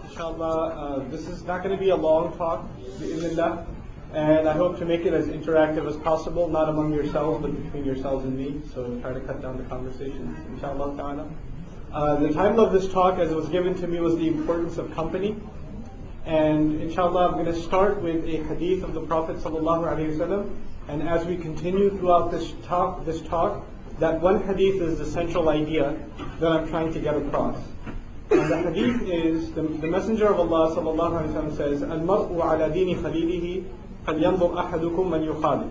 Inshallah, this is not going to be a long talk, bi'idhnillah, and I hope to make it as interactive as possible, not among yourselves, but between yourselves and me, so try to cut down the conversations, inshallah ta'ala. The title of this talk, as it was given to me, was The Importance of Company, and inshallah I'm going to start with a hadith of the Prophet sallallahu alaihi wasallam, and as we continue throughout this talk, that one hadith is the central idea that I'm trying to get across. And the hadith is, the Messenger of Allah sallallahu alaihi wasallam says, "Al-mar'u ala dini khalilihi, falyanzur ahadukum man yukhalil."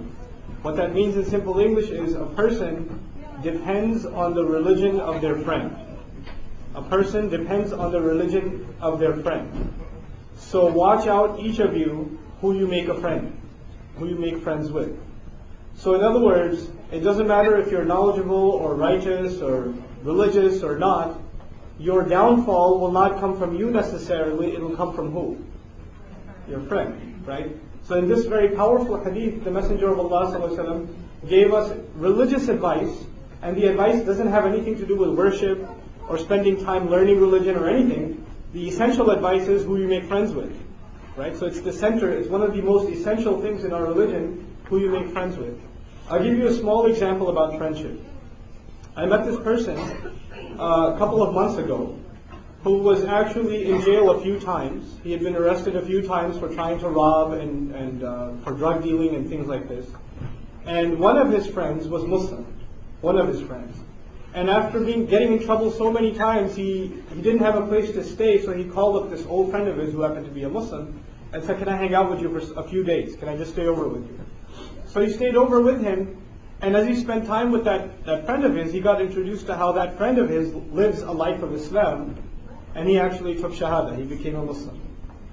What that means in simple English is a person depends on the religion of their friend. A person depends on the religion of their friend. So watch out, each of you, who you make a friend, who you make friends with. So in other words, it doesn't matter if you're knowledgeable or righteous or religious or not, your downfall will not come from you necessarily, it will come from who? Your friend, right? So in this very powerful hadith, the Messenger of Allah sallallahu alaihi wasallam gave us religious advice, and the advice doesn't have anything to do with worship or spending time learning religion or anything. The essential advice is who you make friends with, right? So it's the center, it's one of the most essential things in our religion, who you make friends with. I'll give you a small example about friendship. I met this person a couple of months ago who was actually in jail a few times. He had been arrested a few times for trying to rob and for drug dealing and things like this. And one of his friends was Muslim, one of his friends. And after getting in trouble so many times, he didn't have a place to stay, so he called up this old friend of his who happened to be a Muslim and said, "Can I hang out with you for a few days? Can I just stay over with you?" So he stayed over with him, and as he spent time with that friend of his, he got introduced to how that friend of his lives a life of Islam, and he actually took Shahada, he became a Muslim,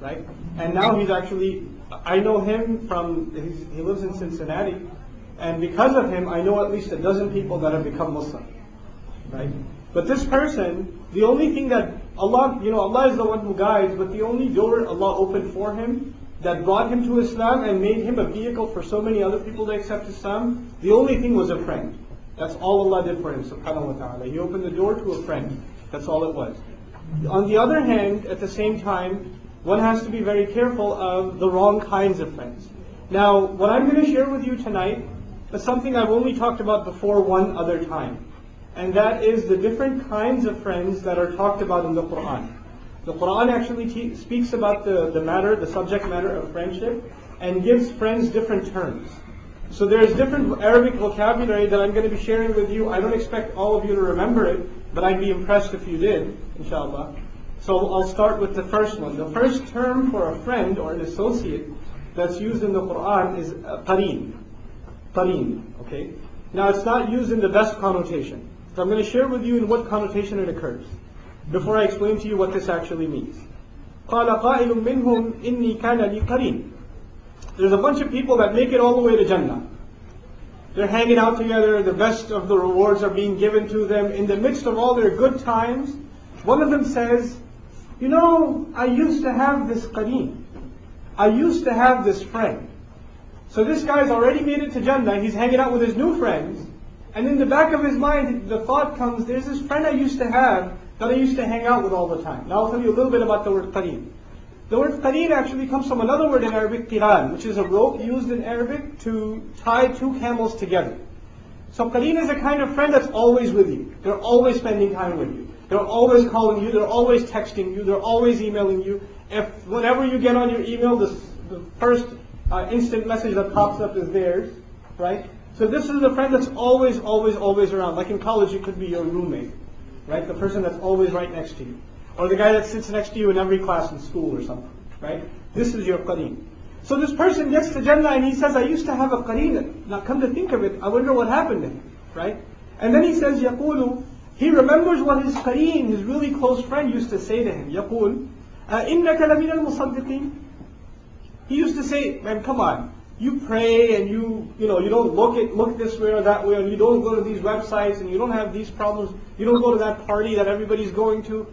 right? And now he's actually, I know him from, he lives in Cincinnati, and because of him, I know at least a dozen people that have become Muslim, right? But this person, the only thing that Allah, Allah is the one who guides, but the only door Allah opened for him that brought him to Islam and made him a vehicle for so many other people to accept Islam, the only thing was a friend. That's all Allah did for him, subhanahu wa ta'ala. He opened the door to a friend. That's all it was. On the other hand, at the same time, one has to be very careful of the wrong kinds of friends. Now, what I'm going to share with you tonight is something I've only talked about before one other time. And that is the different kinds of friends that are talked about in the Quran. The Quran actually speaks about the subject matter of friendship, and gives friends different terms. So there's different Arabic vocabulary that I'm going to be sharing with you. I don't expect all of you to remember it, but I'd be impressed if you did, inshallah. So I'll start with the first one. The first term for a friend or an associate that's used in the Quran is qareen. Qareen, okay? Now it's not used in the best connotation. So I'm going to share with you in what connotation it occurs, before I explain to you what this actually means. قَالَ قَائِلٌ مِّنْهُمْ إِنِّي كَانَ لِي قَرِينٌ. There's a bunch of people that make it all the way to Jannah. They're hanging out together, the best of the rewards are being given to them. In the midst of all their good times, one of them says, I used to have this qareen. I used to have this friend. So this guy's already made it to Jannah, he's hanging out with his new friends, and in the back of his mind, the thought comes, there's this friend I used to have that I used to hang out with all the time. Now I'll tell you a little bit about the word qareen. The word qareen actually comes from another word in Arabic, qiran, which is a rope used in Arabic to tie two camels together. So qareen is a kind of friend that's always with you. They're always spending time with you. They're always calling you. They're always texting you. They're always emailing you. If whenever you get on your email, the first instant message that pops up is theirs, right? So this is a friend that's always, always, always around. Like in college, it could be your roommate, right? The person that's always right next to you. Or the guy that sits next to you in every class in school or something, right? This is your qareen. So this person gets to Jannah and he says, I used to have a qareen. Now come to think of it, I wonder what happened to him, right? And then he says, يَقُولُ, he remembers what his qareen, his really close friend, used to say to him. يَقُول إِنَّكَ لَمِنَ الْمُصَدِّقِينَ. He used to say, man, come on. You pray and you don't look this way or that way, and you don't go to these websites, and you don't have these problems. You don't go to that party that everybody's going to.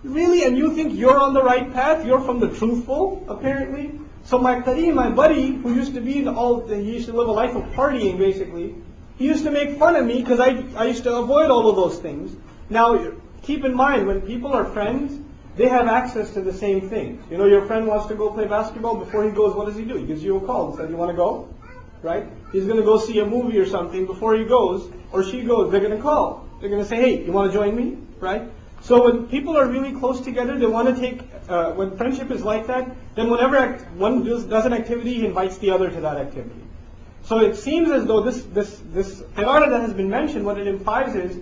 Really? And you think you're on the right path? You're from the truthful, apparently? So my qareen, my buddy, who used to be he used to live a life of partying, basically, He used to make fun of me because I used to avoid all of those things. Now, keep in mind, when people are friends, they have access to the same things. You know, your friend wants to go play basketball. Before he goes, what does he do? He gives you a call and says, you want to go? Right? He's going to go see a movie or something. Before he goes, or she goes, they're going to call. They're going to say, hey, you want to join me? Right? So when people are really close together, they want to take, when friendship is like that, then whenever one does an activity, he invites the other to that activity. So it seems as though this qira'ah that has been mentioned, what it implies is,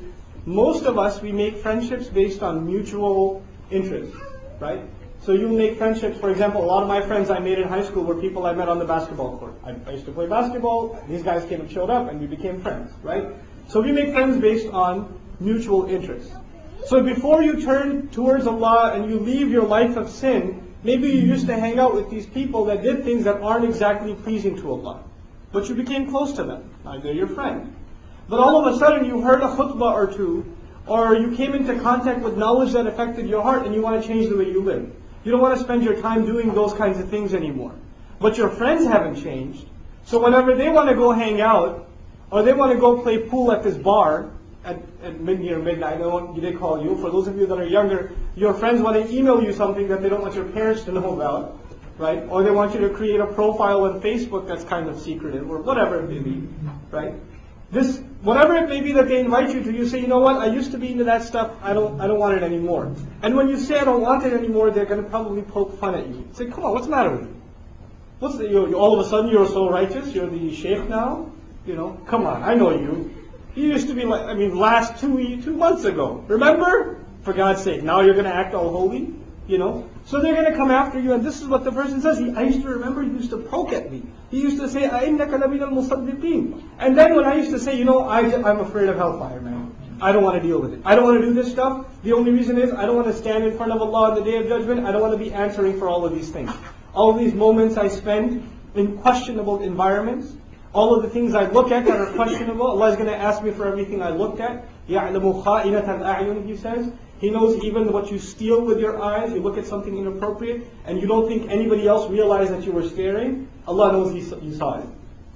most of us, we make friendships based on mutual interest, right? So you make friendships, for example, a lot of my friends I made in high school were people I met on the basketball court. I used to play basketball, these guys came and showed up, and we became friends, right? So we make friends based on mutual interest. So before you turn towards Allah and you leave your life of sin, maybe you used to hang out with these people that did things that aren't exactly pleasing to Allah. But you became close to them. Now they're your friend. But all of a sudden you heard a khutbah or two, or you came into contact with knowledge that affected your heart and you want to change the way you live. You don't want to spend your time doing those kinds of things anymore. But your friends haven't changed. So whenever they want to go hang out, or they want to go play pool at this bar, at midnight, I know they call you. For those of you that are younger, your friends want to email you something that they don't want your parents to know about, right? Or they want you to create a profile on Facebook that's kind of secretive, or whatever it may be, right? Whatever it may be that they invite you to, you say, you know what, I used to be into that stuff, I don't want it anymore. And when you say I don't want it anymore, they're going to probably poke fun at you. Say, come on, what's the matter with you? All of a sudden you're so righteous, you're the sheikh now? You know, come on, I know you. You used to be like, last 2 months ago. Remember? For God's sake, now you're going to act all holy? You know? So they're going to come after you, and this is what the person says. I used to remember he used to poke at me. He used to say, أَإِنَّكَ لَمِنَ الْمُصَدِّقِينَ. And then when I used to say, you know, I'm afraid of hellfire, man. I don't want to deal with it. I don't want to do this stuff. The only reason is I don't want to stand in front of Allah on the Day of Judgment. I don't want to be answering for all of these things. All of these moments I spend in questionable environments, all of the things I look at that are questionable, Allah is going to ask me for everything I looked at. يَعْلَمُ خَائِنَةَ الْأَعْيُنِ, He says. He knows even what you steal with your eyes. You look at something inappropriate and you don't think anybody else realized that you were staring. Allah knows you saw it.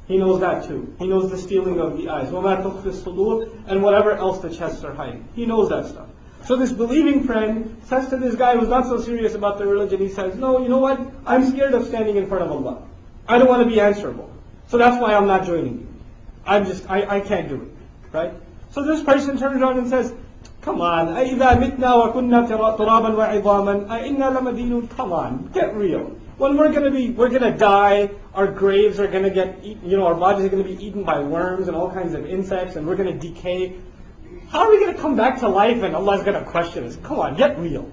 He knows that too. He knows the stealing of the eyes. وَمَا تُخْفِي الصُّدُورِ, and whatever else the chests are hiding. He knows that stuff. So this believing friend says to this guy who's not so serious about the religion, he says, no, you know what? I'm scared of standing in front of Allah. I don't want to be answerable. So that's why I'm not joining you. I can't do it. Right? So this person turns around and says, come on, أَإِذَا مِتْنَا وَكُنَّا تُرَابًا وَعِظَامًا أَإِنَّا لَمَدِينُونَ. Come on, get real. When we're gonna die, our graves are gonna get eaten, our bodies are gonna be eaten by worms and all kinds of insects, and we're gonna decay. How are we gonna come back to life and Allah's gonna question us? Come on, get real.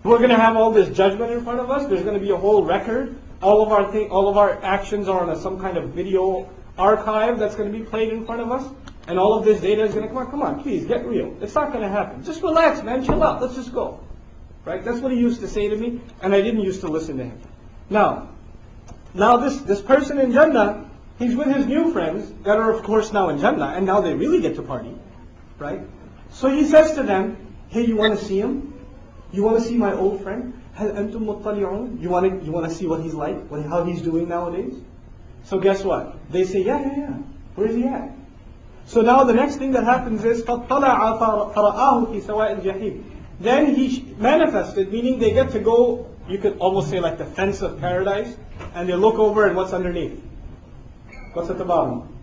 We're gonna have all this judgment in front of us. There's gonna be a whole record. All of our actions are on some kind of video archive that's gonna be played in front of us. And all of this data is going to come on, please, get real. It's not going to happen. Just relax, man, chill out, let's just go. Right? That's what he used to say to me, and I didn't used to listen to him. Now this person in Jannah, he's with his new friends that are of course now in Jannah, and now they really get to party. Right? So he says to them, hey, you want to see him? You want to see my old friend? هَلْ أَنْتُمْ مُطَّلِعُونَ? You want to see what he's like, how he's doing nowadays? So guess what? They say, yeah. Where is he at? So now the next thing that happens is فَطَّلَعَ فَرَآهُ فِي سَوَاءِ الْجَحِيمِ. Then he manifested, meaning they get to go, you could almost say like the fence of paradise, and they look over and what's underneath? What's at the bottom?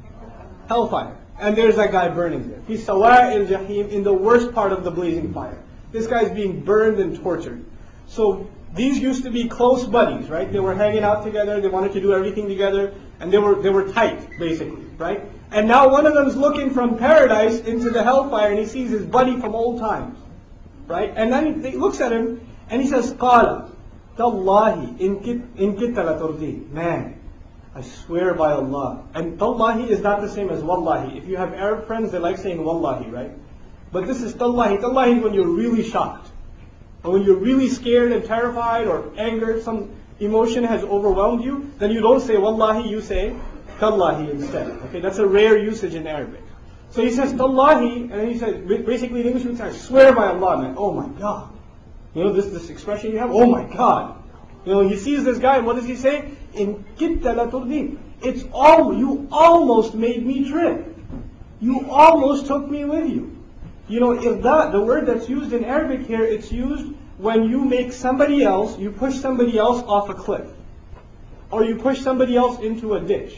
Hellfire. And there's that guy burning there. فِي سَوَاءِ الْجَحِيمِ, in the worst part of the blazing fire. This guy's being burned and tortured. So these used to be close buddies, right? They were hanging out together, they wanted to do everything together, and they were tight, basically, right? And now one of them is looking from paradise into the hellfire, and he sees his buddy from old times, right? And then he looks at him, and he says, قَالَ تَاللَّهِ إِن كِتَّ لَتُرْدِينَ. Man, I swear by Allah. And Tallahi is not the same as Wallahi. If you have Arab friends, they like saying Wallahi, right? But this is Tallahi. Tallahi is when you're really shocked. Or when you're really scared and terrified or angered, some emotion has overwhelmed you, then you don't say Wallahi, you say Tallahi instead. Okay, that's a rare usage in Arabic. So he says Tallahi, and then he says, basically in English we say, I swear by Allah, man, oh my God. You know this expression you have, oh my God. You know, he sees this guy, and what does he say? In kitta la turdin. You almost made me trip. You almost took me with you. You know, irda, the word that's used in Arabic here, it's used when you make somebody else, you push somebody else off a cliff. Or you push somebody else into a ditch.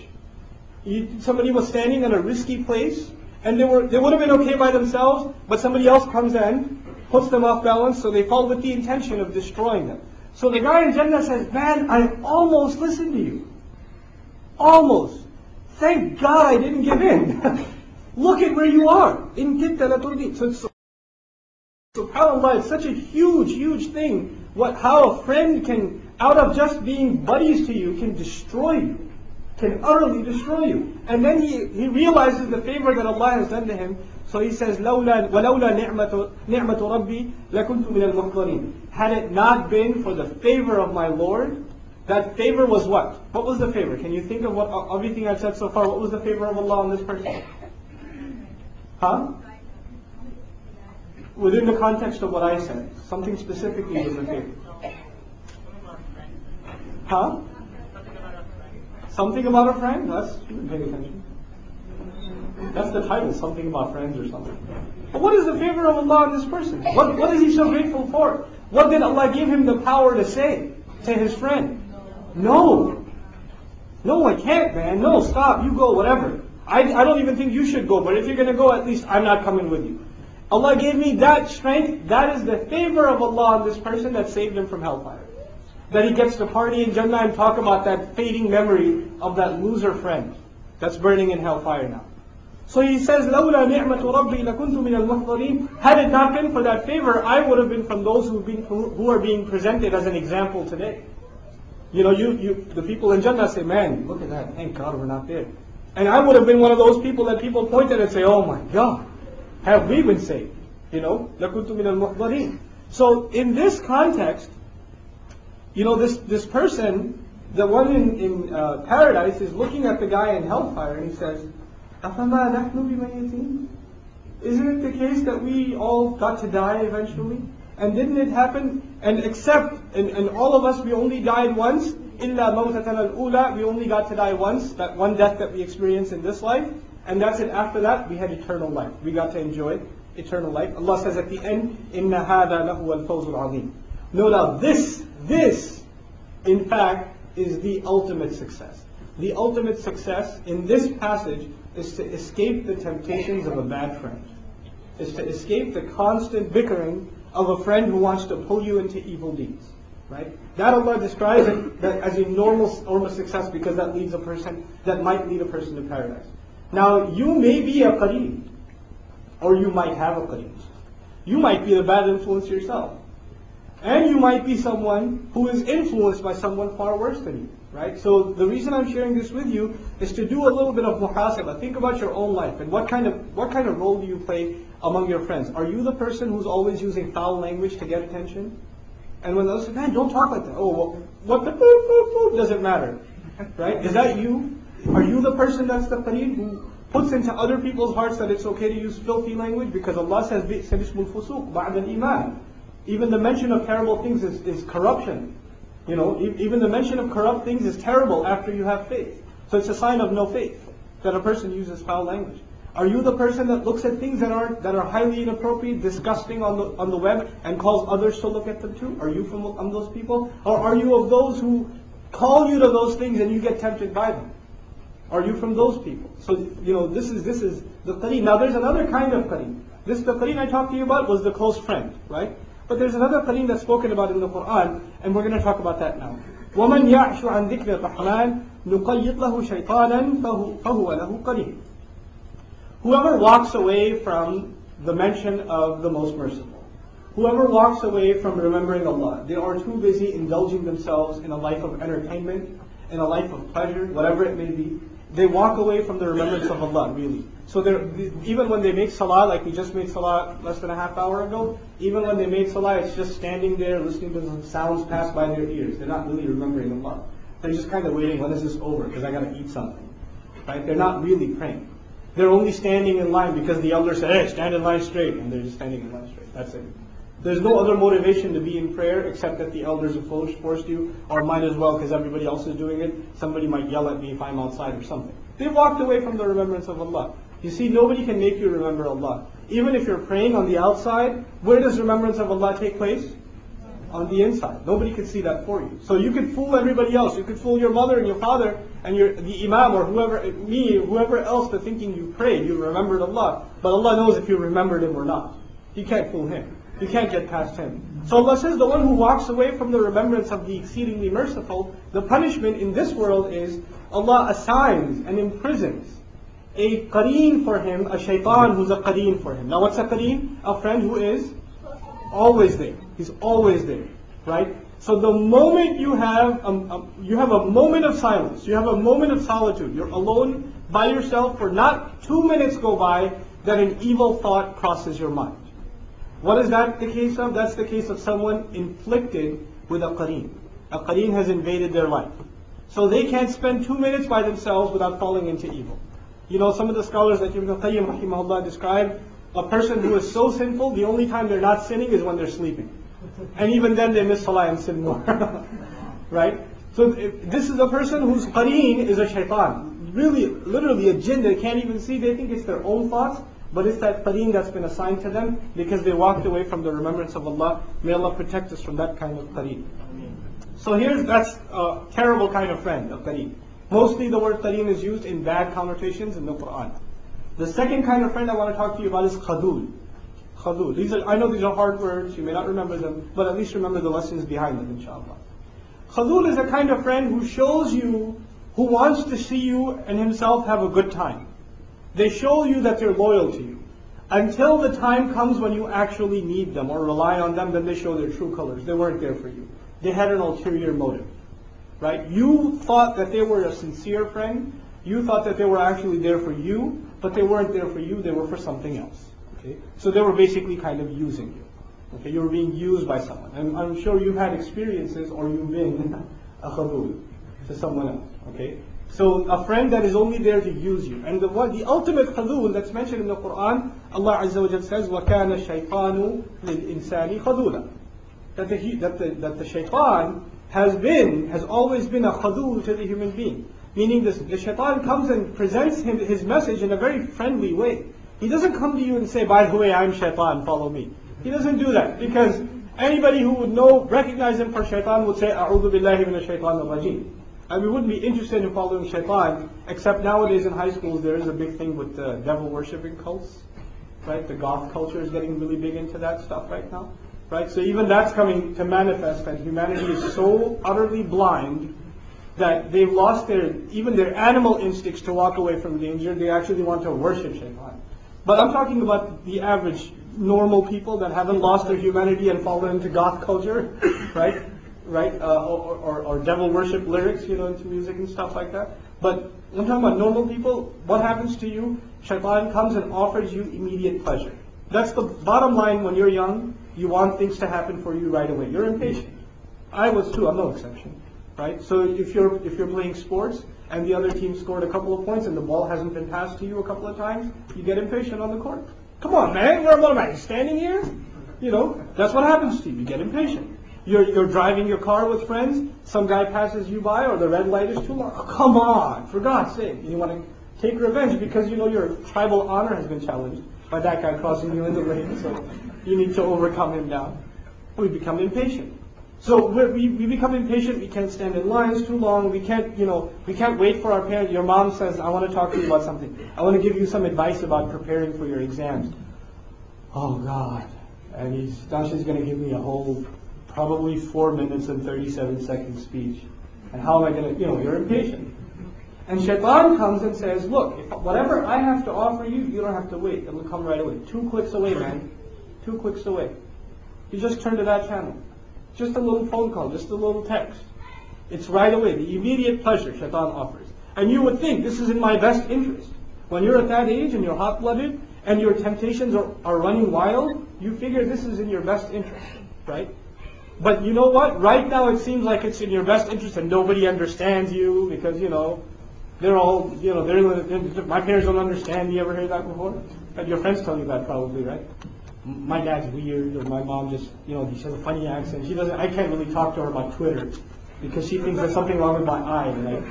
Somebody was standing in a risky place, and they would have been okay by themselves, but somebody else comes in, puts them off balance, so they fall with the intention of destroying them. So the guy in Jannah says, man, I almost listened to you. Almost. Thank God I didn't give in. Look at where you are. In kitta la turdi. So subhanAllah, it's such a huge, huge thing. How a friend can, out of just being buddies to you, can destroy you. Can utterly destroy you. And then he realizes the favor that Allah has done to him. So he says, وَلَوْلَا نِعْمَةُ رَبِّي لَكُنْتُ مِنَ الْمُحْضَرِينَ. Had it not been for the favor of my Lord, that favor was what? What was the favor? Can you think of everything I've said so far? What was the favor of Allah on this person? Huh? Within the context of what I said, something specifically was the favor. Huh? Something about a friend? That's, you didn't pay attention. That's the title, something about friends or something. But what is the favor of Allah on this person? What is he so grateful for? What did Allah give him the power to say to his friend? No. No, I can't, man. No, stop. You go, whatever. I don't even think you should go, but if you're going to go, at least I'm not coming with you. Allah gave me that strength. That is the favor of Allah on this person that saved him from hellfire. That he gets to party in Jannah and talk about that fading memory of that loser friend that's burning in hellfire now. So he says, لَوْلَا نِعْمَةُ رَبِّي لَكُنْتُ مِنَ الْمُحْضَرِينَ. Had it not been for that favor, I would have been from those who are being presented as an example today. You know, the people in Jannah say, man, look at that, thank God we're not there. And I would have been one of those people that people point at and say, oh my God, have we been saved? You know, لَكُنْتُ مِنَ الْمُحْضَرِينَ. So in this context, you know, this person, the one in paradise, is looking at the guy in hellfire and he says, أَفَمَا نَحْنُ بِمَيِّتِينَ. Isn't it the case that we all got to die eventually? And didn't it happen? And all of us, we only died once. إِلَّا مَوْتَتَنَا الْأُولَى. We only got to die once, that one death that we experienced in this life. And that's it. After that, we had eternal life. We got to enjoy eternal life. Allah says at the end, إِنَّ هَذَا لَهُوَ الْفَوْزُ الْعَظِيمُ. No doubt, this, in fact, is the ultimate success. The ultimate success in this passage is to escape the temptations of a bad friend. Is to escape the constant bickering of a friend who wants to pull you into evil deeds. Right? That Allah describes it as a normal success, because that might lead a person to paradise. Now, you may be a qareeb, or you might have a qareeb. You might be the bad influence yourself. And you might be someone who is influenced by someone far worse than you. Right? So the reason I'm sharing this with you is to do a little bit of muhasabah. Think about your own life and what kind of role do you play among your friends? Are you the person who's always using foul language to get attention? And when others say, man, don't talk like that. Oh, well, what the boop, boop, boop, doesn't matter. Right? Is that you? Are you the person that's the qareeb who puts into other people's hearts that it's okay to use filthy language? Because Allah says, بِئْسَ الْإِسْمُ الْفُسُوقُ بَعْدَ الْإِيمَانِ. Even the mention of terrible things is corruption. You know, even the mention of corrupt things is terrible after you have faith. So it's a sign of no faith that a person uses foul language. Are you the person that looks at things that are highly inappropriate, disgusting on the web, and calls others to look at them too? Are you from those people? Or are you of those who call you to those things and you get tempted by them? Are you from those people? So, you know, this is the qareeb. Now there's another kind of qareeb. The qareeb I talked to you about was the close friend, right? But there's another qareeb that's spoken about in the Quran, and we're going to talk about that now. وَمَنْ يَعْشُ عَنْ ذِكْرِ الرَّحْمَنِ نُقَيِّضْ لَهُ شَيْطَانًا فَهُوَ لَهُ قَرِينٌ. Whoever walks away from the mention of the Most Merciful, whoever walks away from remembering Allah, they are too busy indulging themselves in a life of entertainment, in a life of pleasure, whatever it may be. They walk away from the remembrance of Allah, really. So even when they make salah, like we just made salah less than a half hour ago, even when they made salah, it's just standing there listening to some sounds pass by their ears. They're not really remembering Allah. They're just kind of waiting, when is this over? Because I got to eat something. Right? They're not really praying. They're only standing in line because the elder said, hey, stand in line straight. And they're just standing in line straight. That's it. There's no other motivation to be in prayer except that the elders have forced you, or might as well because everybody else is doing it. Somebody might yell at me if I'm outside or something. They walked away from the remembrance of Allah. You see, nobody can make you remember Allah. Even if you're praying on the outside, where does remembrance of Allah take place? On the inside. Nobody can see that for you. So you could fool everybody else. You could fool your mother and your father and the imam or whoever else to thinking you prayed, you remembered Allah. But Allah knows if you remembered Him or not. You can't fool Him. You can't get past Him. So Allah says the one who walks away from the remembrance of the exceedingly merciful, the punishment in this world is Allah assigns and imprisons a qareen for him, a shaitan who's a qareen for him. Now what's a qareen? A friend who is always there. He's always there, right? So the moment you have a moment of silence, you have a moment of solitude, you're alone by yourself for not 2 minutes go by that an evil thought crosses your mind. What is that the case of? That's the case of someone inflicted with a qareen. A qareen has invaded their life. So they can't spend 2 minutes by themselves without falling into evil. You know, some of the scholars like Ibn Qayyim rahimahullah describe a person who is so sinful, the only time they're not sinning is when they're sleeping. And even then they miss salah and sin more. Right? So this is a person whose qareen is a shaitan. Really, literally a jinn they can't even see. They think it's their own thoughts, but it's that qareen that's been assigned to them because they walked away from the remembrance of Allah. May Allah protect us from that kind of qareen. So that's a terrible kind of friend, a qareen. Mostly the word qareen is used in bad connotations in the Quran. The second kind of friend I want to talk to you about is khadul. Khadul. I know these are hard words, you may not remember them, but at least remember the lessons behind them, inshallah. Khadul is a kind of friend who shows you, who wants to see you and himself have a good time. They show you that they're loyal to you. Until the time comes when you actually need them or rely on them, then they show their true colors. They weren't there for you. They had an ulterior motive. Right? You thought that they were a sincere friend. You thought that they were actually there for you, but they weren't there for you. They were for something else. Okay? So they were basically kind of using you. Okay? You were being used by someone. And I'm sure you've had experiences or you've been a khadul to someone else. Okay? So a friend that is only there to use you. And the ultimate khadul that's mentioned in the Quran, Allah Azza wa Jalla says, وَكَانَ الشَّيْطَانُ لِلْإِنسَانِ خَذُولًا. That the shaitan has always been a khadul to the human being. Meaning the shaitan comes and presents his message in a very friendly way. He doesn't come to you and say, by the way, I'm shaitan, follow me. He doesn't do that because anybody who would recognize him for shaitan would say, A'udhu billahi minash shaitanir rajim. And we wouldn't be interested in following shaitan, except nowadays in high schools there is a big thing with devil worshipping cults. Right? The goth culture is getting really big into that stuff right now. Right? So even that's coming to manifest that humanity is so utterly blind that they've lost even their animal instincts to walk away from danger. They actually want to worship shaitan. But I'm talking about the average normal people that haven't lost their humanity and fallen into goth culture, right? Right? Or devil worship lyrics, into music and stuff like that. But I'm talking about normal people. What happens to you? Shaitan comes and offers you immediate pleasure. That's the bottom line. When you're young, you want things to happen for you right away. You're impatient. I was too. I'm no exception. Right? So if you're playing sports and the other team scored a couple of points and the ball hasn't been passed to you a couple of times, you get impatient on the court. Come on, man. What am I standing here? That's what happens to you. You get impatient. You're driving your car with friends. Some guy passes you by, or the red light is too long. Oh, come on, for God's sake! You want to take revenge because your tribal honor has been challenged by that guy crossing you in the lane. So you need to overcome him now. We become impatient. So we become impatient. We can't stand in lines too long. We can't wait for our parents. Your mom says, "I want to talk to you about something. I want to give you some advice about preparing for your exams." Oh God! And now she's going to give me a whole, probably 4 minutes and 37 seconds speech. And how am I going to? You're impatient. And Shaitan comes and says, "Look, whatever I have to offer you, you don't have to wait. It'll come right away. 2 clicks away, man. 2 clicks away. You just turn to that channel. Just a little phone call, just a little text. It's right away, the immediate pleasure Shaitan offers. And you would think, this is in my best interest. When you're at that age and you're hot-blooded and your temptations are running wild, you figure this is in your best interest, right? But you know what? Right now it seems like it's in your best interest and nobody understands you because, they're all, my parents don't understand. You ever heard that before? Your friends tell you that probably, right? My dad's weird, or my mom just, she has a funny accent. I can't really talk to her about Twitter because she thinks there's something wrong with my eye, right?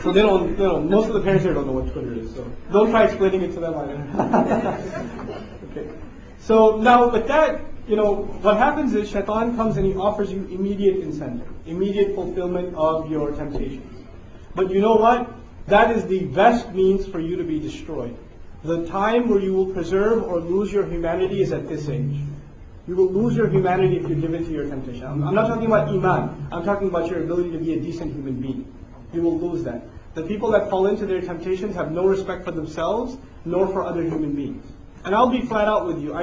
So they don't, most of the parents here don't know what Twitter is, so don't try explaining it to them either. Okay. So now with that, what happens is shaitan comes and he offers you immediate incentive, immediate fulfillment of your temptations. But you know what? That is the best means for you to be destroyed. The time where you will preserve or lose your humanity is at this age. You will lose your humanity if you give in to your temptation. I'm not talking about iman. I'm talking about your ability to be a decent human being. You will lose that. The people that fall into their temptations have no respect for themselves nor for other human beings. And I'll be flat out with you.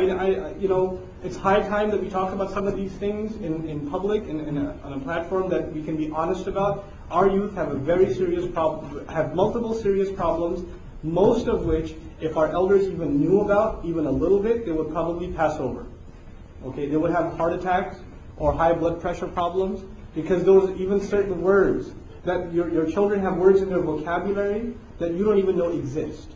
It's high time that we talk about some of these things in public and on a platform that we can be honest about. Our youth have a very serious problem, have multiple serious problems, most of which, if our elders even knew about, even a little bit, they would probably pass over. Okay, they would have heart attacks or high blood pressure problems because those even certain words that your children have words in their vocabulary that you don't even know exist.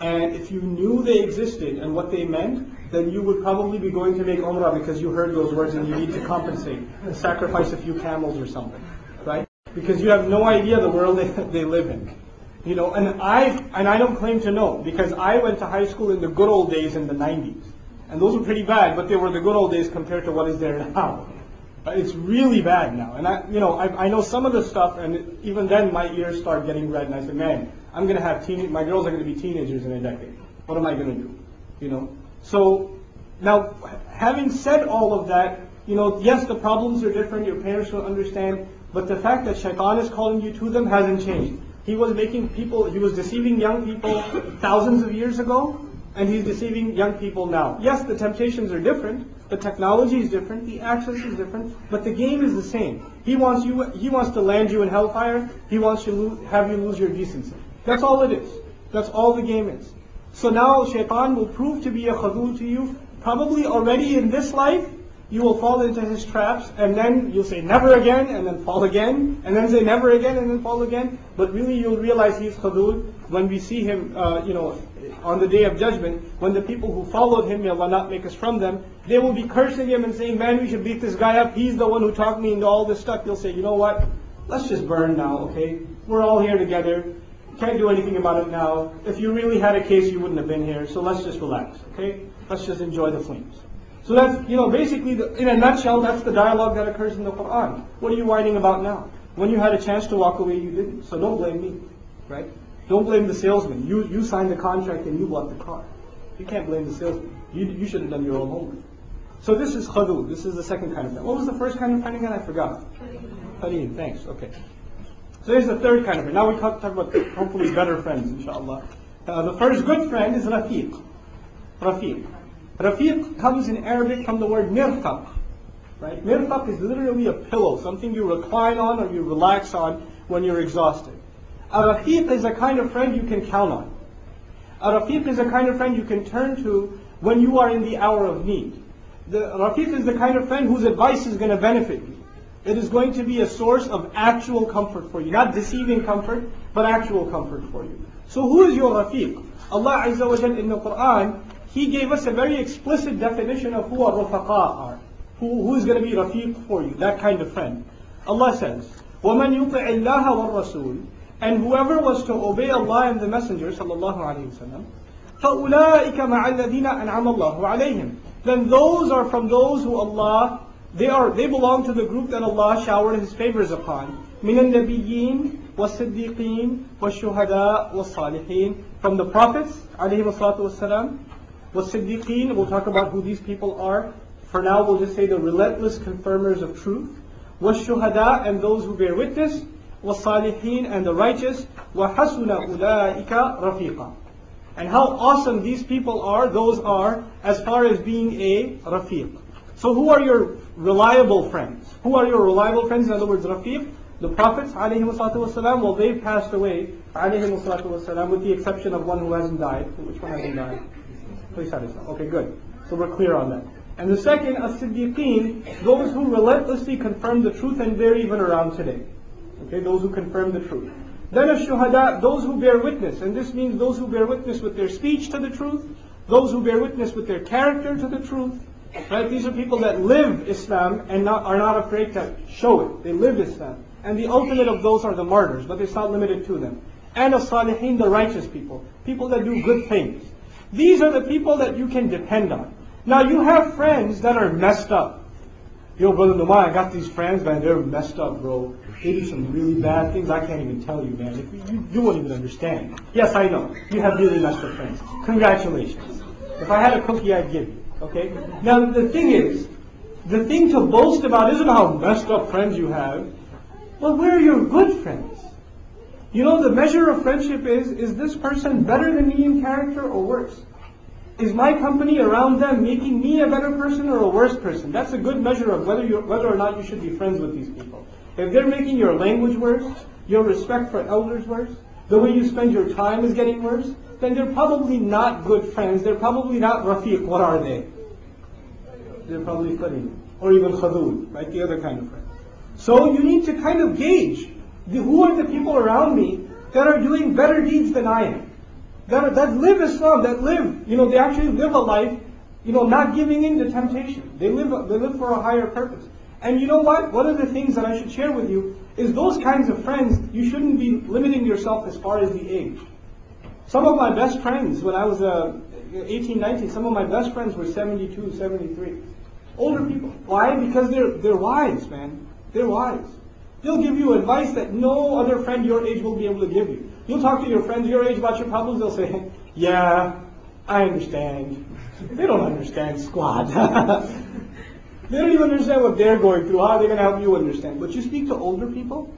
And if you knew they existed and what they meant, then you would probably be going to make Umrah because you heard those words and you need to compensate, sacrifice a few camels or something, right? Because you have no idea the world they live in. And I don't claim to know because I went to high school in the good old days in the 90s. And those were pretty bad, but they were the good old days compared to what is there now. It's really bad now. And I know some of the stuff, and even then my ears start getting red, and I said, man, I'm going to have my girls are going to be teenagers in a decade. What am I going to do? So now, having said all of that, yes, the problems are different. Your parents will understand, but the fact that shaitan is calling you to them hasn't changed. He was deceiving young people thousands of years ago, and he's deceiving young people now. Yes, the temptations are different, the technology is different, the access is different, but the game is the same. He wants to land you in hellfire. He wants to have you lose your decency. That's all it is. That's all the game is. So now shaitan will prove to be a khadul to you. Probably already in this life, you will fall into his traps, and then you'll say never again, and then fall again, and then say never again, and then fall again. But really you'll realize he's khadul when we see him, on the day of judgment, when the people who followed him, may Allah not make us from them, they will be cursing him and saying, man, we should beat this guy up. He's the one who talked me into all this stuff. You'll say, you know what? Let's just burn now, okay? We're all here together. Can't do anything about it now. If you really had a case, you wouldn't have been here. So let's just relax, okay? Let's just enjoy the flames. So that's, basically, in a nutshell, that's the dialogue that occurs in the Quran. What are you whining about now? When you had a chance to walk away, you didn't. So don't blame me, right? Don't blame the salesman. You signed the contract and you bought the car. You can't blame the salesman. You should have done your own homework. So this is khadul. This is the second kind of friend. What was the first kind of friend again? I forgot. Qareem. Thanks. Okay. So here's the third kind of friend. Now we talk about hopefully better friends, inshallah. The first good friend is Rafiq. Rafiq. Rafiq comes in Arabic from the word mirfaq. Right? Mirfaq is literally a pillow, something you recline on or you relax on when you're exhausted. A Rafiq is a kind of friend you can count on. A Rafiq is a kind of friend you can turn to when you are in the hour of need. The Rafiq is the kind of friend whose advice is going to benefit you. It is going to be a source of actual comfort for you. Not deceiving comfort, but actual comfort for you. So who is your Rafiq? Allah Azza wa Jal in the Quran, He gave us a very explicit definition of who our Rafaqa are. Who is going to be Rafiq for you, that kind of friend. Allah says, وَمَنْ يُطِعِ اللَّهَ وَالرَّسُولِ, and whoever was to obey Allah and the Messenger sallallahu alaihi wasallam, فَأُولَٰئِكَ مَعَ الَّذِينَ أَنْعَمَ اللَّهُ عَلَيْهِمْ, then those are from those who Allah, they belong to the group that Allah showered His favors upon. مِنَ النَّبِيِّينَ وَالصِّدِّيقِينَ وَالشُّهَدَاءِ وَالصَّالِحِينَ, from the prophets alayhi wassalatu wassalam, وَالصِّدِّيقِينَ, we'll talk about who these people are. For now we'll just say the relentless confirmers of truth. وَالشُّهَدَاء, and those who bear witness. وَالصَّالِحِينَ, and the righteous. وَحَسُنَ أُولَٰئِكَ رَفِيقًا. And how awesome these people are, those are, as far as being a Rafiq. So who are your reliable friends? Who are your reliable friends? In other words, Rafiq, the prophets, alayhi wassalatu wassalam, well, they've passed away, alayhi wassalatu wassalam, with the exception of one who hasn't died. Which one hasn't died? Please satisfy. Okay, good. So we're clear on that. And the second, as-siddiqeen, those who relentlessly confirm the truth, and they're even around today. Okay, those who confirm the truth. Then ash-shuhada, those who bear witness, and this means those who bear witness with their speech to the truth, those who bear witness with their character to the truth. Right? These are people that live Islam and are not afraid to show it. They live Islam. and the ultimate of those are the martyrs, but it's not limited to them. And as-salihin, the righteous people, people that do good things. These are the people that you can depend on. Now you have friends that are messed up. Yo, brother Nouman, I got these friends, man, they're messed up, bro. They do some really bad things, I can't even tell you, man. You won't even understand. Yes, I know. You have really messed up friends. Congratulations. If I had a cookie, I'd give you. Okay? Now, the thing is, the thing to boast about isn't how messed up friends you have, but where are your good friends? You know, the measure of friendship is this person better than me in character or worse? Is my company around them making me a better person or a worse person? That's a good measure of whether or not you should be friends with these people. If they're making your language worse, your respect for elders worse, the way you spend your time is getting worse, then they're probably not good friends. They're probably not rafiq. What are they? They're probably qarin, or even khadud, right? The other kind of friend. So you need to kind of gauge who are the people around me that are doing better deeds than I am. That live Islam, that live, they actually live a life, not giving in to temptation. They live for a higher purpose. And you know what? One of the things that I should share with you is those kinds of friends, you shouldn't be limiting yourself as far as the age. Some of my best friends, when I was 18, 19, some of my best friends were 72, 73. Older people. Why? Because they're wise, man. They're wise. They'll give you advice that no other friend your age will be able to give you. You'll talk to your friends your age about your problems, they'll say, yeah, I understand. They don't understand squad. They don't even understand what they're going through. How are they going to help you understand? But you speak to older people,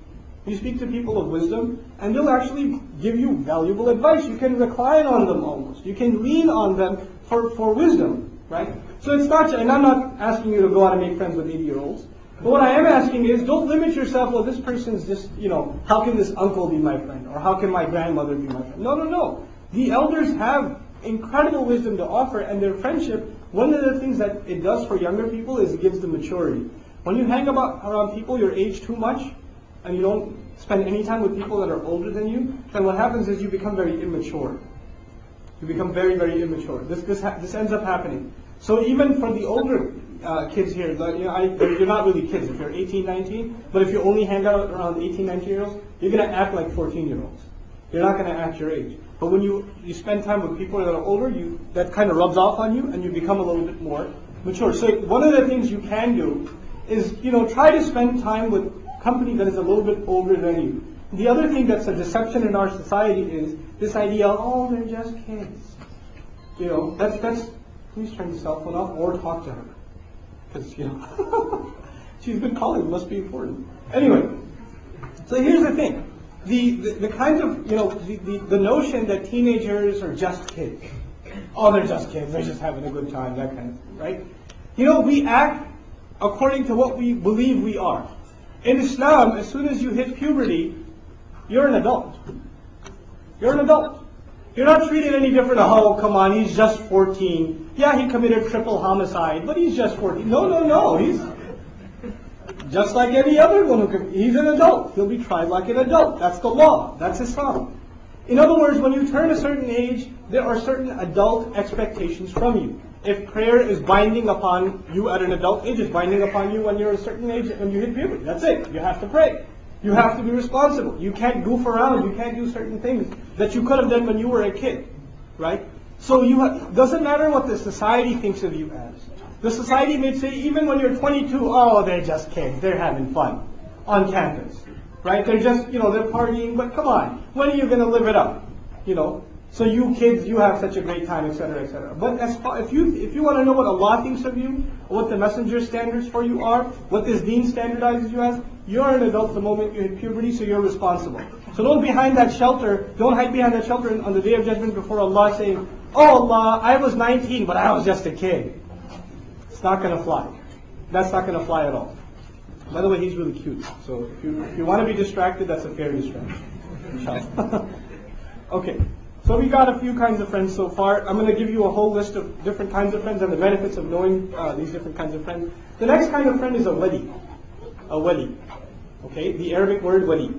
you speak to people of wisdom, and they'll actually give you valuable advice. You can recline on them almost. You can lean on them for wisdom, right? So it's not, and I'm not asking you to go out and make friends with 80-year-olds. But what I am asking is, don't limit yourself, well, this person's just, how can this uncle be my friend? Or how can my grandmother be my friend? No. The elders have incredible wisdom to offer, and their friendship, one of the things that it does for younger people is it gives them maturity. When you hang around people your age too much, and you don't spend any time with people that are older than you, then what happens is you become very immature. You become very, very immature. This ends up happening. So even for the older kids here, you're not really kids if you're 18, 19, but if you only hang out around 18, 19-year-olds, you're going to act like 14-year-olds. You're not going to act your age. But when you spend time with people that are older, that kind of rubs off on you, and you become a little bit more mature. So one of the things you can do is, try to spend time with company that is a little bit older than you. The other thing that's a deception in our society is this idea of, oh, they're just kids. That's please turn the cell phone off or talk to her. Because, she's been calling, it must be important. Anyway, so here's the thing. The kind of, the notion that teenagers are just kids. Oh, they're just kids, they're just having a good time, that kind of thing, right? We act according to what we believe we are. In Islam, as soon as you hit puberty, you're an adult. You're an adult. You're not treated any different. Oh, come on, he's just 14. Yeah, he committed triple homicide, but he's just 14. No. He's just like any other one. He's an adult. He'll be tried like an adult. That's the law. That's Islam. In other words, when you turn a certain age, there are certain adult expectations from you. If prayer is binding upon you at an adult age, it's binding upon you when you're a certain age, when you hit puberty. That's it. You have to pray. You have to be responsible. You can't goof around. You can't do certain things that you could have done when you were a kid, right? So doesn't matter what the society thinks of you as. The society may say, even when you're 22, oh, they're just kids. They're having fun on campus, right? They're just, they're partying. But come on, when are you going to live it up? So you kids, you have such a great time, etc., etc. But if you want to know what Allah thinks of you, what the Messenger's standards for you are, what this Deen standardizes you as, you're an adult the moment you hit puberty, so you're responsible. So don't hide behind that shelter on the Day of Judgment before Allah saying, oh Allah, I was 19, but I was just a kid. It's not going to fly. That's not going to fly at all. By the way, he's really cute. So if you want to be distracted, that's a fair distraction. Inshallah. Okay. So we got a few kinds of friends so far. I'm going to give you a whole list of different kinds of friends and the benefits of knowing these different kinds of friends. The next kind of friend is a wali. A wali. Okay, the Arabic word wali.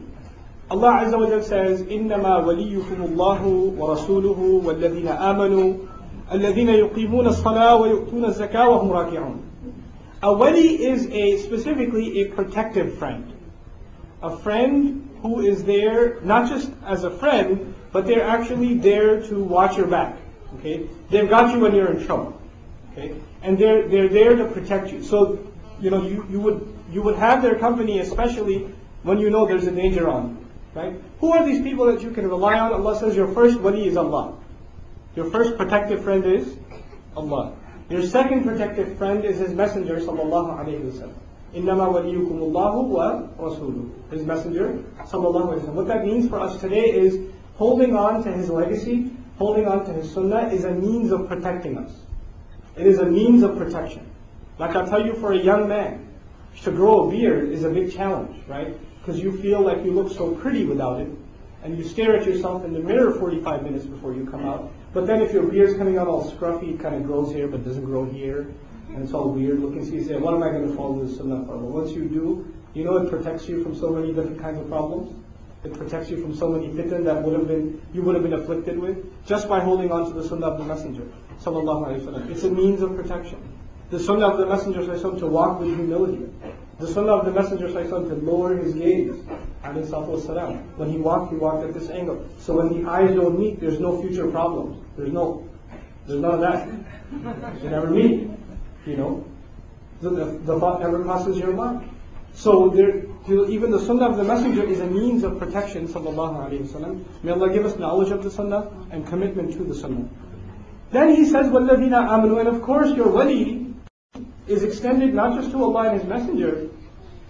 Allah Azza wa Jalla says, إِنَّمَا وَلِيُّكُمُ اللَّهُ وَرَسُولُهُ وَالَّذِينَ آمَنُوا الَّذِينَ يُقِيمُونَ الصَّلَاةَ وَيُؤْتُونَ الزَّكَاةَ وَهُمْ رَاكِعُونَ. A wali is specifically a protective friend. a friend who is there not just as a friend, but they're actually there to watch your back. Okay, they've got you when you're in trouble. Okay, and they're there to protect you. So you would have their company, especially when you know there's a danger on you. Right? Who are these people that you can rely on? Allah says your first wali is Allah. Your first protective friend is Allah. Your second protective friend is His Messenger sallallahu alaihi wasallam. إِنَّمَا وَلِيُّكُمُ اللَّهُ وَرَسُولُهُ. His Messenger sallallahu alaihi wasallam. What that means for us today is holding on to his legacy, holding on to his sunnah is a means of protecting us. It is a means of protection. Like I'll tell you, for a young man, to grow a beard is a big challenge, right? Because you feel like you look so pretty without it, and you stare at yourself in the mirror 45 minutes before you come out. But then if your beard's coming out all scruffy, it kind of grows here but doesn't grow here, and it's all weird looking, so you say, what am I going to follow this sunnah for? But once you do, you know it protects you from so many different kinds of problems. It protects you from so many fitan that you would have been afflicted with, just by holding on to the sunnah of the Messenger sallallahu alaihi wasallam. It's a means of protection. The sunnah of the Messenger sallallahu alaihi wasallam to walk with humility. The sunnah of the Messenger sallallahu alaihi wasallam to lower his gaze. When he walked at this angle. So when the eyes don't meet, there's no future problems. There's none of that. You never meet. The thought never crosses your mind. So even the sunnah of the Messenger is a means of protection, sallallahu alaihi wasallam. May Allah give us knowledge of the sunnah and commitment to the sunnah. Then he says, وَالَّذِينَ آمَنُوا, and of course your wali is extended not just to Allah and His Messenger,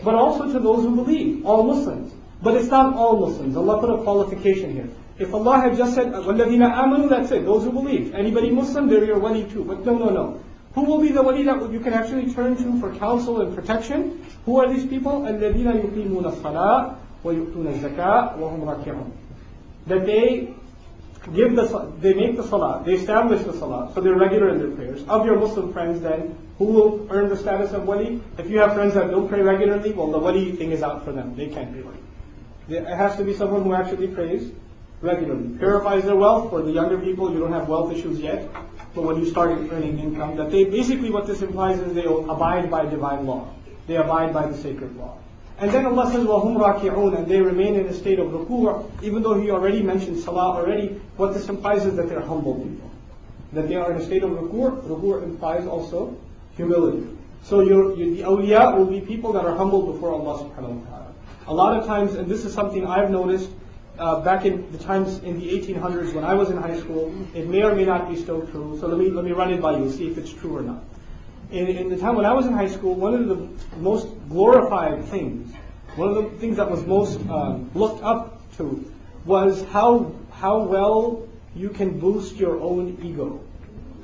but also to those who believe, all Muslims. But it's not all Muslims. Allah put a qualification here. If Allah had just said, وَالَّذِينَ آمَنُوا, that's it, those who believe. Anybody Muslim, they're your wali too. But no. Who will be the wali that you can actually turn to for counsel and protection? Who are these people? الَّذِينَ يُقِيمُونَ الصَّلَاةَ وَيُؤْتُونَ الزَّكَاةَ وَهُمْ رَاكِعُونَ. That they make the salah, they establish the salah, so they're regular in their prayers. Of your Muslim friends then, who will earn the status of wali? If you have friends that don't pray regularly, well, the wali thing is out for them. They can't be wali. It has to be someone who actually prays regularly. Purifies their wealth. For the younger people, you don't have wealth issues yet. But when you start earning income, that basically what this implies is they abide by divine law. They abide by the sacred law. And then Allah says, وَهُمْ رَاكِعُونَ, and they remain in a state of ruku'. Even though He already mentioned salah already, what this implies is that they're humble people. That they are in a state of ruku'. Ruku' implies also humility. So the awliya will be people that are humble before Allah subhanahu wa ta'ala. A lot of times, and this is something I've noticed back in the times in the 1800s when I was in high school, it may or may not be still true. So let me run it by you, see if it's true or not. In the time when I was in high school, one of the most glorified things, one of the things that was most looked up to, was how well you can boost your own ego.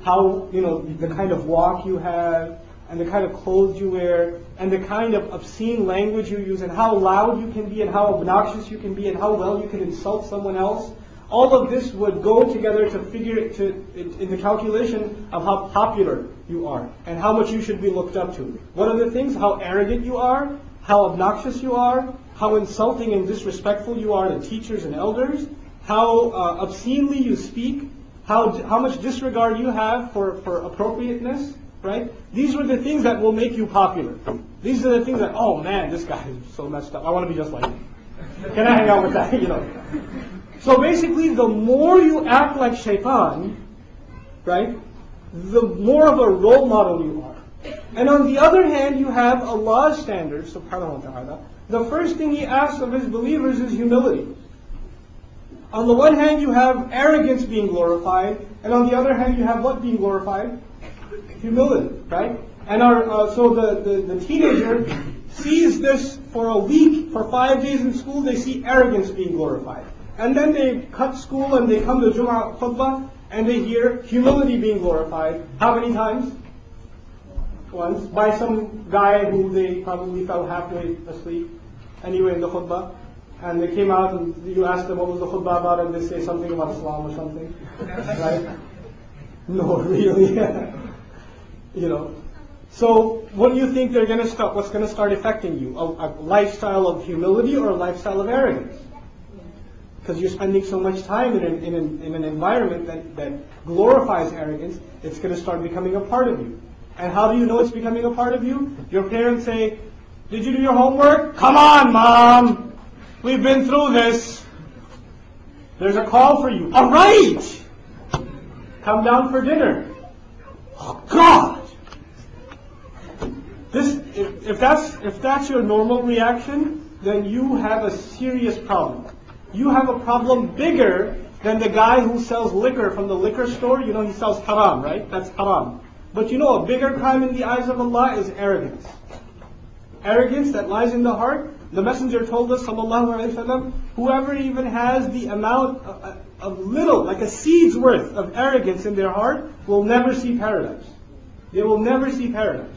How, the kind of walk you have, and the kind of clothes you wear, and the kind of obscene language you use, and how loud you can be, and how obnoxious you can be, and how well you can insult someone else. All of this would go together to figure in the calculation of how popular you are, and how much you should be looked up to. What are the things? How arrogant you are, how obnoxious you are, how insulting and disrespectful you are to teachers and elders, how obscenely you speak, how much disregard you have for appropriateness. Right? These were the things that will make you popular. These are the things that, oh man, this guy is so messed up. I want to be just like him. Can I hang out with that? So basically, the more you act like shaitan, right, the more of a role model you are. And on the other hand, you have Allah's standards, subhanahu wa ta'ala. The first thing He asks of His believers is humility. On the one hand, you have arrogance being glorified, and on the other hand, you have what being glorified? Humility, right? And so the teenager sees this for a week, for 5 days in school, they see arrogance being glorified. And then they cut school and they come to Jum'ah khutbah and they hear humility being glorified. How many times? Once. By some guy who they probably fell halfway asleep anyway in the khutbah. And they came out and you asked them what was the khutbah about and they say something about Islam or something. Right? No, really. So what do you think what's going to start affecting you? A lifestyle of humility or a lifestyle of arrogance? Because you're spending so much time in an environment that glorifies arrogance, it's going to start becoming a part of you. And how do you know it's becoming a part of you? Your parents say, did you do your homework? Come on, Mom! we've been through this. There's a call for you. All right! Come down for dinner. Oh, God! If that's your normal reaction, then you have a serious problem. You have a problem bigger than the guy who sells liquor from the liquor store. You know, he sells haram, right? That's haram. But you know, a bigger crime in the eyes of Allah is arrogance. Arrogance that lies in the heart. The Messenger told us, sallallahu alaihi wasallam, whoever even has the amount of little, like a seed's worth of arrogance in their heart, will never see paradise. They will never see paradise.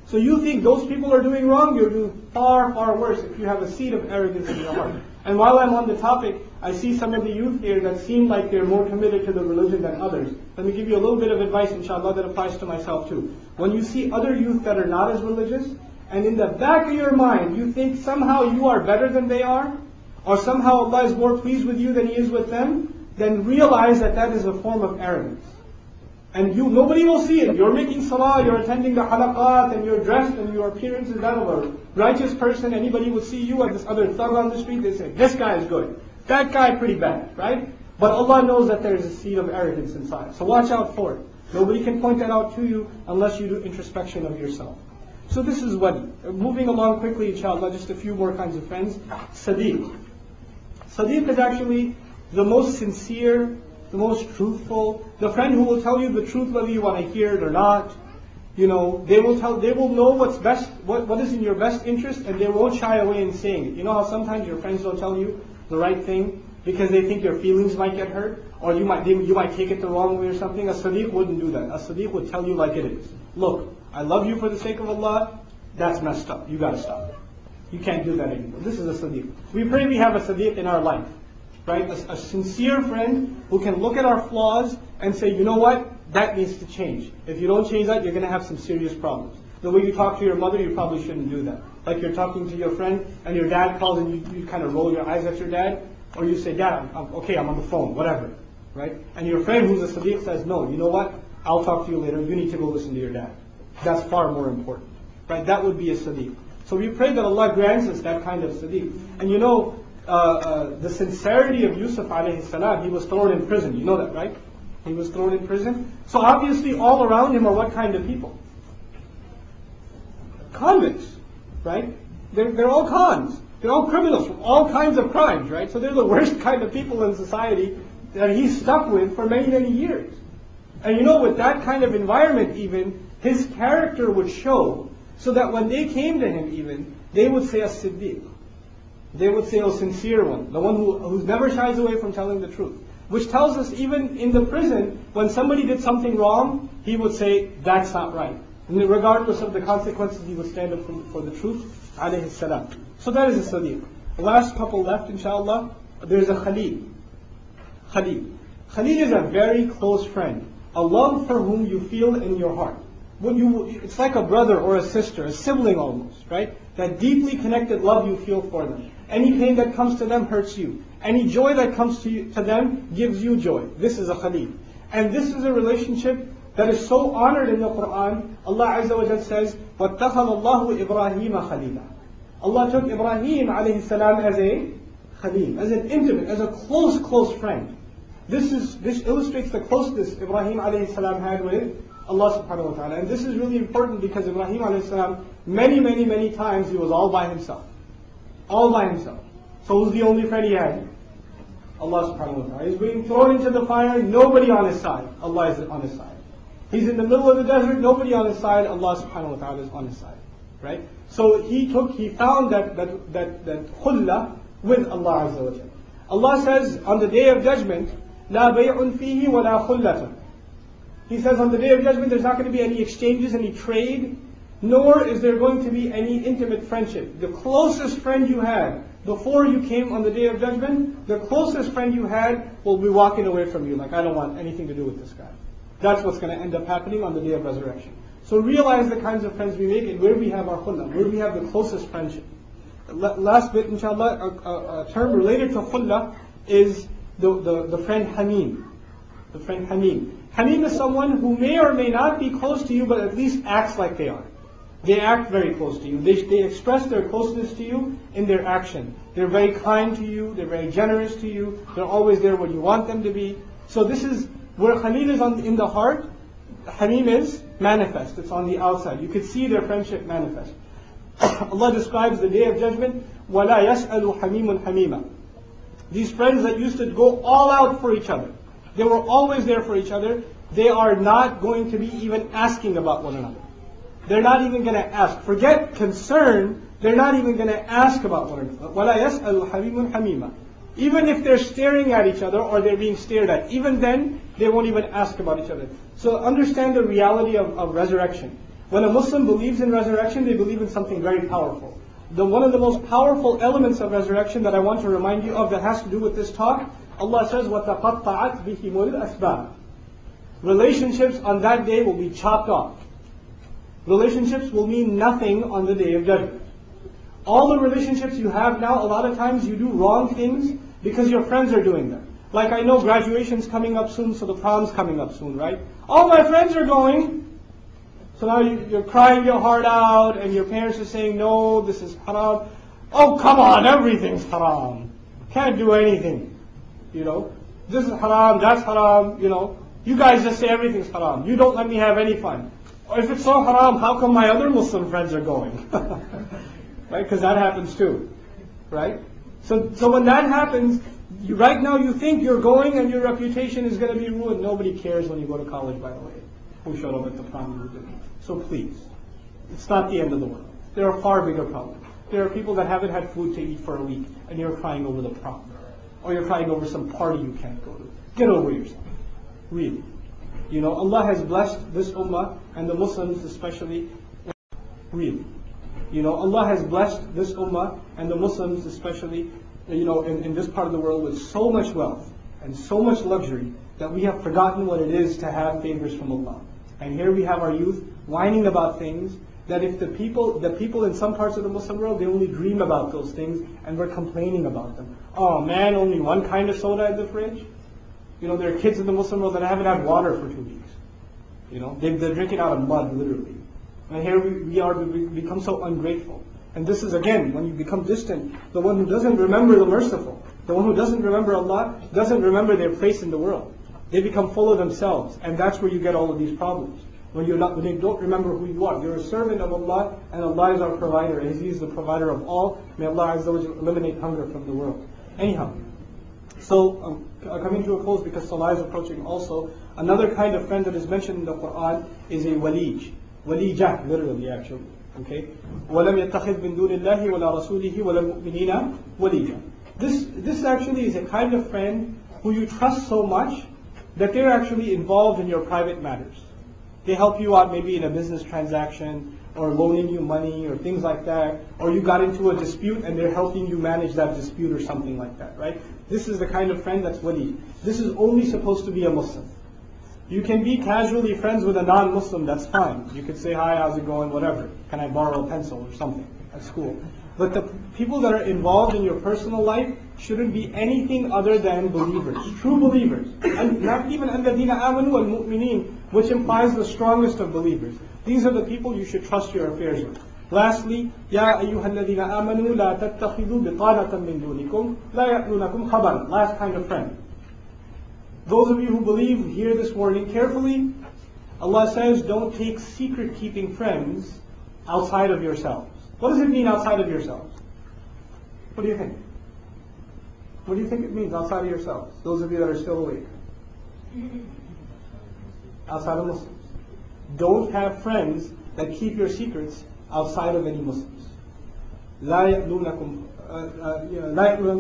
So you think those people are doing wrong? You're doing far, far worse if you have a seed of arrogance in your heart. And while I'm on the topic, I see some of the youth here that seem like they're more committed to the religion than others. Let me give you a little bit of advice, inshallah, that applies to myself too. When you see other youth that are not as religious, and in the back of your mind you think somehow you are better than they are, or somehow Allah is more pleased with you than He is with them, then realize that that is a form of arrogance. And nobody will see it. You're making salah, you're attending the halaqat, and you're dressed, and your appearance is that of a righteous person. Anybody would see you and this other thug on the street, they say, this guy is good. That guy pretty bad, right? But Allah knows that there is a seed of arrogance inside. So watch out for it. Nobody can point that out to you unless you do introspection of yourself. So this is what, moving along quickly, inshallah, just a few more kinds of friends. Sadiq. Sadiq is actually the most sincere, the most truthful, the friend who will tell you the truth whether you want to hear it or not. You know, they will know what's best, what is in your best interest, and they won't shy away in saying it. You know how sometimes your friends don't tell you the right thing because they think your feelings might get hurt, or you might take it the wrong way or something? A Sadiq wouldn't do that. A Sadiq would tell you like it is. Look, I love you for the sake of Allah. That's messed up. You got to stop it. You can't do that anymore. This is a Sadiq. We pray we have a Sadiq in our life. Right? A sincere friend who can look at our flaws and say, you know what? That needs to change. If you don't change that, you're going to have some serious problems. The way you talk to your mother, you probably shouldn't do that. Like you're talking to your friend and your dad calls and you kind of roll your eyes at your dad. Or you say, Dad, I'm on the phone, whatever. Right? And your friend who's a Sadiq says, no, you know what? I'll talk to you later. You need to go listen to your dad. That's far more important. Right? That would be a Sadiq. So we pray that Allah grants us that kind of Sadiq. And you know, the sincerity of Yusuf alayhi salam, he was thrown in prison. You know that, right? He was thrown in prison. So obviously all around him are what kind of people? Convicts, right? They're all cons. They're all criminals from all kinds of crimes, right? So they're the worst kind of people in society that he's stuck with for many, many years. And you know, with that kind of environment even, his character would show, so that when they came to him even, they would say a Siddiq. They would say a sincere one, the one who never shies away from telling the truth. Which tells us even in the prison, when somebody did something wrong, he would say, that's not right. And regardless of the consequences, he would stand up for the truth, alayhi salam. So that is a Sadiq. The last couple left, inshallah, there's a Khalil. Khalil. Khalil is a very close friend. A love for whom you feel in your heart. It's like a brother or a sister, a sibling almost, right? That deeply connected love you feel for them. Any pain that comes to them hurts you. Any joy that comes to them gives you joy. This is a Khalil. And this is a relationship that is so honored in the Quran. Allah Azza wa Jalla says, وَاتَّخَذَ اللَّهُ إِبْرَاهِيمَ خَلِيلًا. Allah took Ibrahim alayhi salam as a Khalil, as an intimate, as a close friend. This illustrates the closeness Ibrahim alayhi salam had with Allah subhanahu wa ta'ala. And this is really important because Ibrahim alayhi salam, many times he was all by himself. All by himself. So who's the only friend he had? Allah subhanahu wa ta'ala. He's being thrown into the fire, nobody on his side. Allah is on his side. He's in the middle of the desert, nobody on his side. Allah subhanahu wa ta'ala is on his side. Right? So he found that khulla with Allah Azza wa Jalla. Allah says on the day of judgment, La bay'un fihi wa la khullata. He says on the day of judgment there's not going to be any exchanges, any trade, nor is there going to be any intimate friendship. The closest friend you had before you came on the day of judgment, the closest friend you had will be walking away from you like, I don't want anything to do with this guy. That's what's going to end up happening on the day of resurrection. So realize the kinds of friends we make and where we have our khulla, where we have the closest friendship. Last bit, inshallah, a term related to khulla is the friend Hamim. The friend Hamim. Hamim is someone who may or may not be close to you, but at least acts like they are. They act very close to you. They express their closeness to you in their action. They're very kind to you. They're very generous to you. They're always there when you want them to be. So this is where Khalil is in the heart. Hamim is manifest. It's on the outside. You could see their friendship manifest. Allah describes the Day of Judgment, وَلَا يَسْأَلُ حَمِيمٌ حَمِيمًا. These friends that used to go all out for each other. They were always there for each other. They are not going to be even asking about one another. They're not even going to ask. Forget concern. They're not even going to ask about one another. وَلَا يَسْأَلُ حَمِيمٌ حَمِيمًا. Even if they're staring at each other or they're being stared at, even then they won't even ask about each other. So understand the reality of resurrection. When a Muslim believes in resurrection, they believe in something very powerful. One of the most powerful elements of resurrection that I want to remind you of that has to do with this talk, Allah says, وَتَقَطَّعَتْ بِهِمُ الْأَسْبَابِ. Relationships on that day will be chopped off. Relationships will mean nothing on the Day of Judgment. All the relationships you have now, a lot of times you do wrong things because your friends are doing them. Like I know graduation's coming up soon, so the prom's coming up soon, right? All my friends are going. So now you're crying your heart out and your parents are saying, no, this is haram. Oh, come on, everything's haram. Can't do anything. This is haram, that's haram, You guys just say everything's haram. You don't let me have any fun. Or if it's so haram, how come my other Muslim friends are going? Right? Because that happens too. Right? So when that happens, right now you think you're going and your reputation is going to be ruined. Nobody cares when you go to college, by the way, who showed up at the prom you did. So please, it's not the end of the world. There are far bigger problems. There are people that haven't had food to eat for a week and you're crying over the prom. Or you're crying over some party you can't go to. Get over yourself. Really. Allah has blessed this ummah and the Muslims especially. Really. Allah has blessed this ummah and the Muslims especially, in this part of the world with so much wealth and so much luxury that we have forgotten what it is to have favors from Allah. And here we have our youth whining about things that if the people in some parts of the Muslim world, they only dream about those things and we're complaining about them. Oh man, only one kind of soda in the fridge? There are kids in the Muslim world that haven't had water for 2 weeks. They're drinking out of mud, literally. And here we become so ungrateful. And this is again, when you become distant, the one who doesn't remember the merciful, the one who doesn't remember Allah, doesn't remember their place in the world. They become full of themselves, and that's where you get all of these problems. When they don't remember who you are. You're a servant of Allah, and Allah is our provider, and He is the provider of all. May Allah Azza wa Jalla eliminate hunger from the world. Anyhow, so coming to a close because Salah is approaching also, another kind of friend that is mentioned in the Quran is a walij. Walijah, literally actually. Okay? وَلَمْ يَتَّخِذْ مِن دُونِ اللَّهِ وَلَا رَسُولِهِ وَلَا الْمُؤْمِنِينَ وَلِيجًا. This actually is a kind of friend who you trust so much that they're actually involved in your private matters. They help you out maybe in a business transaction or loaning you money or things like that, or you got into a dispute and they're helping you manage that dispute or something like that, right? This is the kind of friend that's wali. This is only supposed to be a Muslim. You can be casually friends with a non-Muslim, that's fine. You could say, hi, how's it going, whatever. Can I borrow a pencil or something at school? But the people that are involved in your personal life shouldn't be anything other than believers, true believers. And not even الَّذِينَ آمَنُوا وَالْمُؤْمِنِينَ, which implies the strongest of believers. These are the people you should trust your affairs with. Lastly, يَا أَيُّهَا الَّذِينَ آمَنُوا لَا تَتَّخِذُوا بِطَانَةً مِّن دُونِكُمْ لَا يَأْلُونَكُمْ خَبَرًا. Last kind of friend. Those of you who believe, hear this warning carefully. Allah says, don't take secret-keeping friends outside of yourselves. What does it mean outside of yourselves? What do you think? What do you think it means outside of yourselves? Those of you that are still awake. Outside of Muslims. Don't have friends that keep your secrets outside of any Muslims. لا يألونكم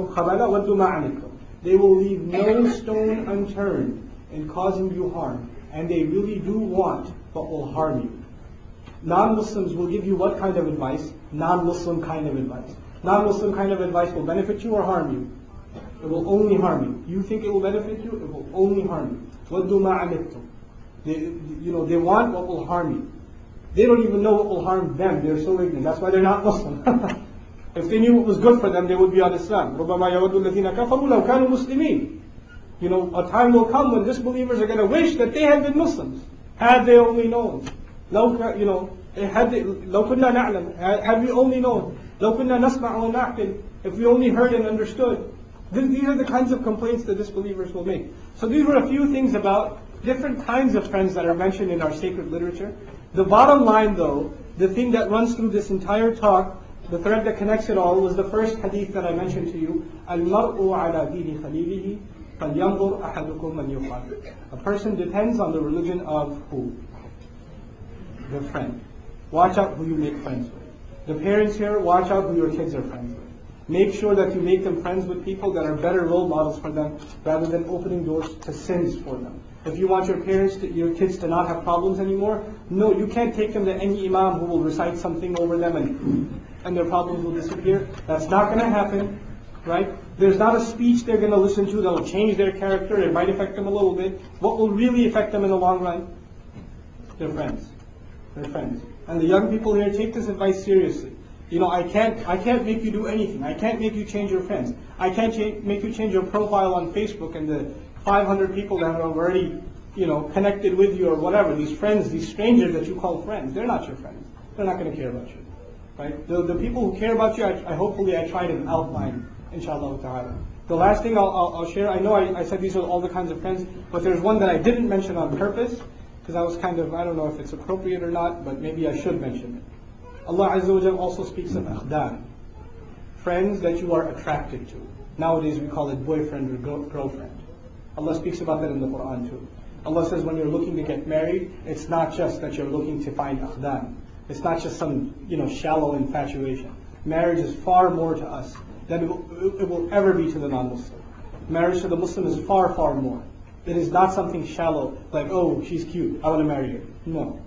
خبالا ودوا ما عنكم. They will leave no stone unturned in causing you harm, and they really do want what will harm you. Non-Muslims will give you what kind of advice? Non-Muslim kind of advice. Non-Muslim kind of advice will benefit you or harm you? It will only harm you. You think it will benefit you? It will only harm you. وَدُّوا مَا عَنِتُّمْ. They want what will harm you. They don't even know what will harm them. They're so ignorant. That's why they're not Muslim. If they knew what was good for them, they would be on Islam. رُبَّمَا يَوَدُّ الَّذِينَ كَفَرُوا لَوْ كَانُوا مُسْلِمِينَ. A time will come when disbelievers are going to wish that they had been Muslims, had they only known. لو كنا نعلم, had we only known, لو كنا نسمع ونعقل, if we only heard and understood. These are the kinds of complaints that disbelievers will make. So these were a few things about different kinds of friends that are mentioned in our sacred literature. The bottom line though, the thing that runs through this entire talk, the thread that connects it all, was the first hadith that I mentioned to you. الْمَرْءُ عَلَى دِينِ خَلِيلِهِ فَلْيَنْظُرْ أَحَدُكُمْ مَنْ يُخَالِلُ. A person depends on the religion of who? The friend. Watch out who you make friends with. The parents here, watch out who your kids are friends with. Make sure that you make them friends with people that are better role models for them rather than opening doors to sins for them. If you want your kids to not have problems anymore, no, you can't take them to any imam who will recite something over them and their problems will disappear. That's not going to happen, right? There's not a speech they're going to listen to that will change their character. It might affect them a little bit. What will really affect them in the long run? Their friends. Their friends. And the young people here, take this advice seriously. You know, I can't make you do anything. I can't make you change your friends. I can't make you change your profile on Facebook and the 500 people that are already, connected with you or whatever. These friends, these strangers that you call friends, they're not your friends. They're not going to care about you, right? The people who care about you, hopefully I try to outline, inshallah ta'ala. The last thing I'll share, I know I said these are all the kinds of friends, but there's one that I didn't mention on purpose, because I was I don't know if it's appropriate or not, but maybe I should mention it. Allah Azza wa Jalla also speaks of akhdan, friends that you are attracted to. Nowadays we call it boyfriend or girlfriend. Allah speaks about that in the Quran too. Allah says when you're looking to get married, it's not just that you're looking to find akhdan. It's not just some shallow infatuation. Marriage is far more to us than it will ever be to the non-Muslim. Marriage to the Muslim is far, far more. It is not something shallow like, oh, she's cute, I want to marry her. No.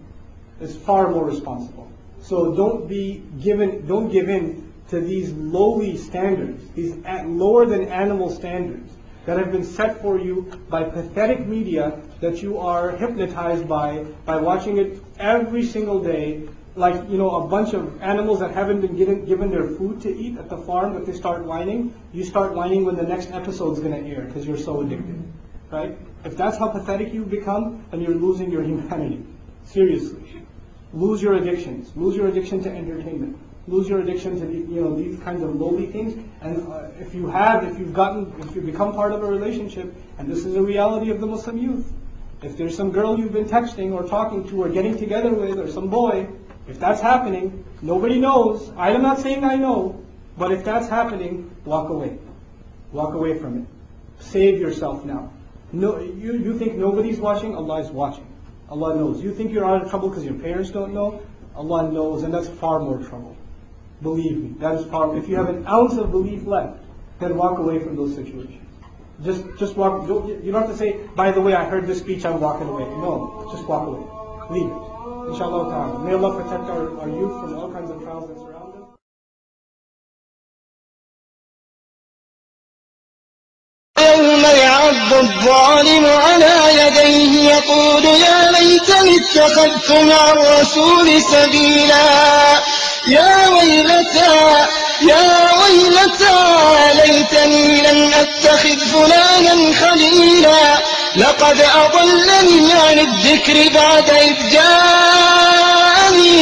It's far more responsible. So don't give in to these lowly standards, these lower than animal standards that have been set for you by pathetic media that you are hypnotized by watching it every single day, like a bunch of animals that haven't been given their food to eat at the farm, but they start whining. You start whining when the next episode is going to air because you're so addicted, right? If that's how pathetic you become, then you're losing your humanity. Seriously. Lose your addictions. Lose your addiction to entertainment. Lose your addiction to these kinds of lowly things. And if you become part of a relationship, and this is a reality of the Muslim youth, if there's some girl you've been texting or talking to or getting together with, or some boy, if that's happening, nobody knows. I'm not saying I know, but if that's happening, walk away. Walk away from it. Save yourself now. No, you think nobody's watching? Allah is watching. Allah knows. You think you're out of trouble because your parents don't know? Allah knows, and that's far more trouble. Believe me, that is far. If you have an ounce of belief left, then walk away from those situations. Just walk. You don't have to say, by the way, I heard this speech, I'm walking away. No, just walk away. Leave it. Inshallah ta'ala. May Allah protect our youth from all kinds of trials that surround them. يوم يعض الظالم على يديه يقول يا ليتني اتخذت مع الرسول سبيلا يا ويلتى ليتني لم أتخذ فلانا خليلا لقد أضلني عن الذكر بعد إذ جاءني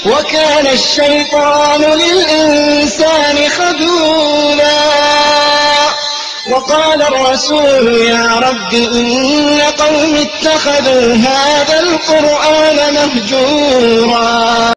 وكان الشيطان للإنسان خذولا وقال الرسول يا رب إن قوم اتخذوا هذا القرآن مهجورا